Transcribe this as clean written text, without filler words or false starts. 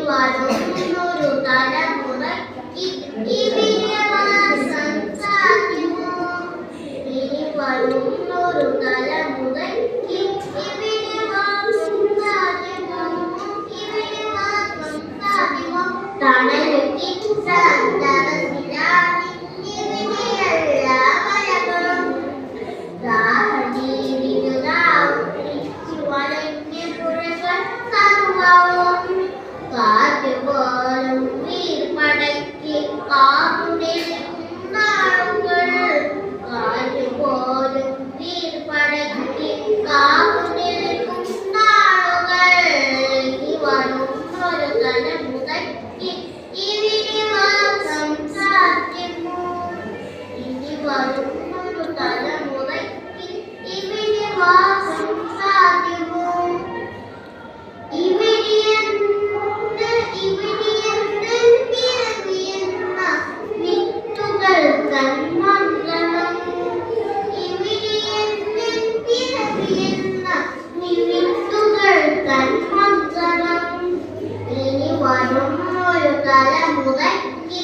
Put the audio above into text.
വരുന്നൊരു തലമുറയ്ക്ക് ഇവിടെ വാസം സാധ്യമോ? ഇനി വരുന്നൊരു തലമുറയ്ക്ക് ഇവിടെ വാസം സാധ്യമോ? ഇവിടെ വാസം സാധ്യമോ? തണലുക്കി സന്തതസിലാണ് ഇവിടെയല്ല വരകളും കാറ്റുപോലും വീർപ്പടക്കി കാവുനിൽക്കുന്നാളുകൾ കാറ്റുപോലും വീർപ്പടക്കി കാവുനിൽക്കുന്നാളുകൾ ഇനി വരുന്നൊരു തലമുറയ്ക്ക് ഇവിടെ വാസം സാധ്യമോ? ഇനി വരുന്നൊരു തലമുറയ്ക്ക് ഇവിടെ വാസം സാധ്യമോ? ഇനി വരുന്നൊരു തലമുറയ്ക്ക്